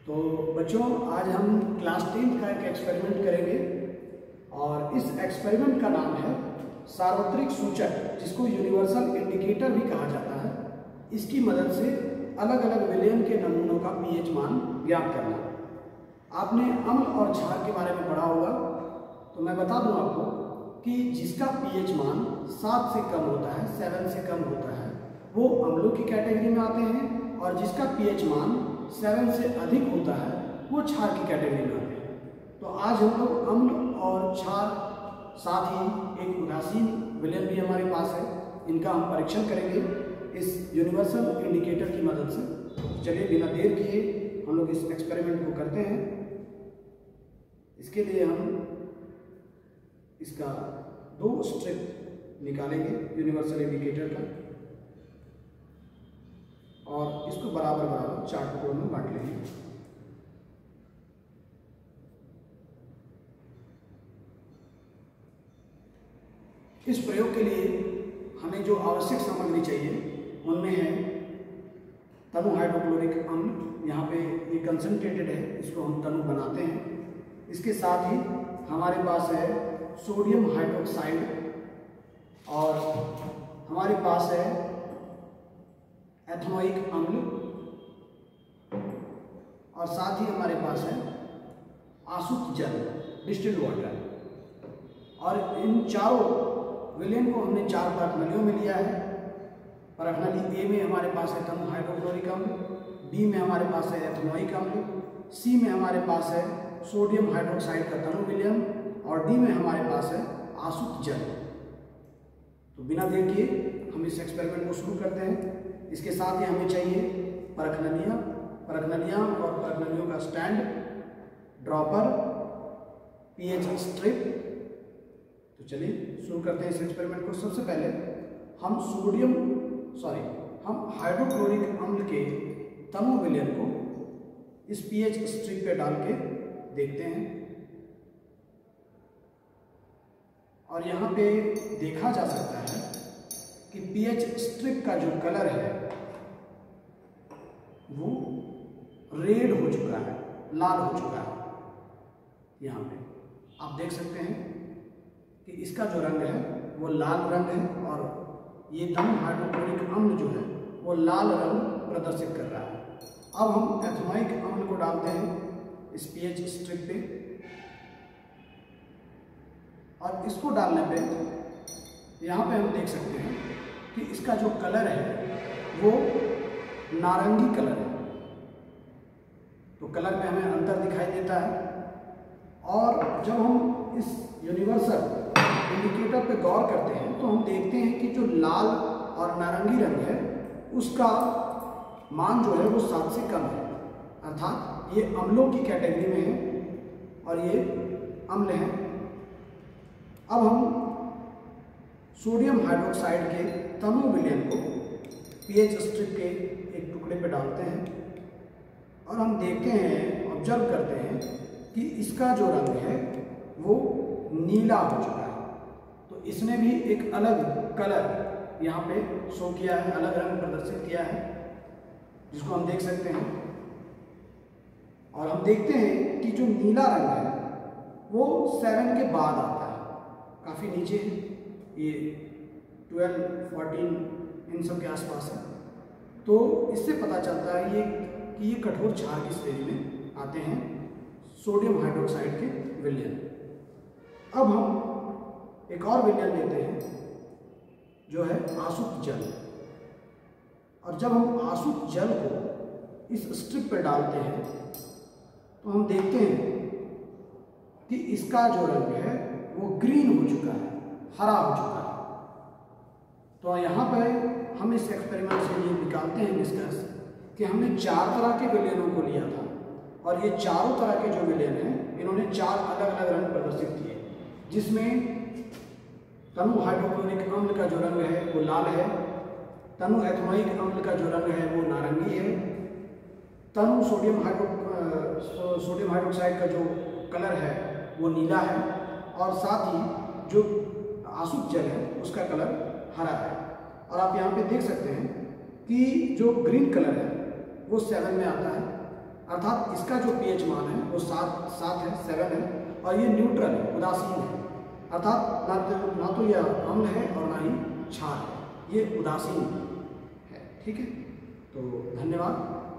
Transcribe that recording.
तो बच्चों, आज हम क्लास 10 का एक एक्सपेरिमेंट करेंगे और इस एक्सपेरिमेंट का नाम है सार्वत्रिक सूचक, जिसको यूनिवर्सल इंडिकेटर भी कहा जाता है। इसकी मदद से अलग अलग विलयन के नमूनों का पीएच मान ज्ञात करना। आपने अम्ल और क्षार के बारे में पढ़ा होगा, तो मैं बता दूं आपको कि जिसका पीएच मान 7 से कम होता है, 7 से कम होता है, वो अम्लों की कैटेगरी में आते हैं, और जिसका पीएच मान 7 से अधिक होता है वो क्षार की कैटेगरी में आते हैं। तो आज हम लोग अम्ल और क्षार, साथ ही एक उदासीन विलयन भी हमारे पास है, इनका हम परीक्षण करेंगे इस यूनिवर्सल इंडिकेटर की मदद से। चलिए बिना देर किए हम लोग इस एक्सपेरिमेंट को करते हैं। इसके लिए हम इसका 2 स्ट्रिप निकालेंगे यूनिवर्सल इंडिकेटर का, और इसको बराबर बराबर 4 टुकड़ों में बांट लेंगे। इस प्रयोग के लिए हमें जो आवश्यक सामग्री चाहिए उनमें है तनु हाइड्रोक्लोरिक अम्ल, यहाँ पे ये कंसंट्रेटेड है, इसको हम तनु बनाते हैं। इसके साथ ही हमारे पास है सोडियम हाइड्रोक्साइड, और हमारे पास है एथनोइक अम्ल, और साथ ही हमारे पास है आसुत जल, डिस्टिल्ड वाटर। और इन चारों विलयन को हमने 4 परखनलियों में लिया है। परखनली ए में हमारे पास है तनु हाइड्रोक्लोरिक अम्ल, बी में हमारे पास है एथनोइक अम्ल, सी में हमारे पास है सोडियम हाइड्रोक्साइड का तनु विलयन, और डी में हमारे पास है आसुत जल। तो बिना देर किए हम इस एक्सपेरिमेंट को शुरू करते हैं। इसके साथ ही हमें चाहिए परखनलियाँ और परखनलियों का स्टैंड, ड्रॉपर, पीएच स्ट्रिप। तो चलिए शुरू करते हैं इस एक्सपेरिमेंट को। सबसे पहले हम हम हाइड्रोक्लोरिक अम्ल के तनु विलयन को इस पीएच स्ट्रिप पे डाल के देखते हैं, और यहाँ पे देखा जा सकता है कि पीएच स्ट्रिप का जो कलर है वो रेड हो चुका है, लाल हो चुका है। यहाँ पे आप देख सकते हैं कि इसका जो रंग है वो लाल रंग है, और ये तनु हाइड्रोक्लोरिक अम्ल जो है वो लाल रंग प्रदर्शित कर रहा है। अब हम एथनोइक अम्ल को डालते हैं इस पीएच स्ट्रिप पे, और इसको डालने पे यहाँ पे हम देख सकते हैं कि इसका जो कलर है वो नारंगी कलर है। तो कलर में हमें अंतर दिखाई देता है। और जब हम इस यूनिवर्सल इंडिकेटर पे गौर करते हैं तो हम देखते हैं कि जो लाल और नारंगी रंग है उसका मान जो है वो 7 से कम है, अर्थात ये अम्लों की कैटेगरी में है और ये अम्ल हैं। अब हम सोडियम हाइड्रोक्साइड के तनु विलयन को पीएच स्ट्रिप के एक टुकड़े पे डालते हैं, और हम देखते हैं, ऑब्जर्व करते हैं कि इसका जो रंग है वो नीला हो चुका है। तो इसने भी एक अलग कलर यहाँ पे शो किया है, अलग रंग प्रदर्शित किया है, जिसको हम देख सकते हैं। और हम देखते हैं कि जो नीला रंग है वो 7 के बाद आता है, काफ़ी नीचे, ये 12, 14 इन सब के आसपास है। तो इससे पता चलता है कि ये कठोर क्षार की श्रेणी में आते हैं, सोडियम हाइड्रोक्साइड के विलयन। अब हम एक और विलयन लेते हैं जो है आसुत जल, और जब हम आसुत जल को इस स्ट्रिप पर डालते हैं तो हम देखते हैं कि इसका जो रंग है वो ग्रीन हो चुका है, हरा हो चुका है। तो यहाँ पर हम इस एक्सपेरिमेंट से ये निकालते हैं निष्कर्ष कि हमने 4 तरह के विलयनों को लिया था, और ये चारों तरह के जो विलयन हैं इन्होंने 4 अलग अलग रंग प्रदर्शित किए, जिसमें तनु हाइड्रोक्लोरिक अम्ल का जो रंग है वो लाल है, तनु एथनोइक अम्ल का जो रंग है वो नारंगी है, तनु सोडियम हाइड्रोक्साइड का जो कलर है वो नीला है, और साथ ही जो आसुत जल है उसका कलर हरा है। और आप यहाँ पे देख सकते हैं कि जो ग्रीन कलर है वो 7 में आता है, अर्थात इसका जो pH मान है वो 7 है, 7 है, और ये न्यूट्रल है, उदासीन है, अर्थात ना तो यह अम्ल है और ना ही क्षार है, ये उदासीन है। ठीक है, तो धन्यवाद।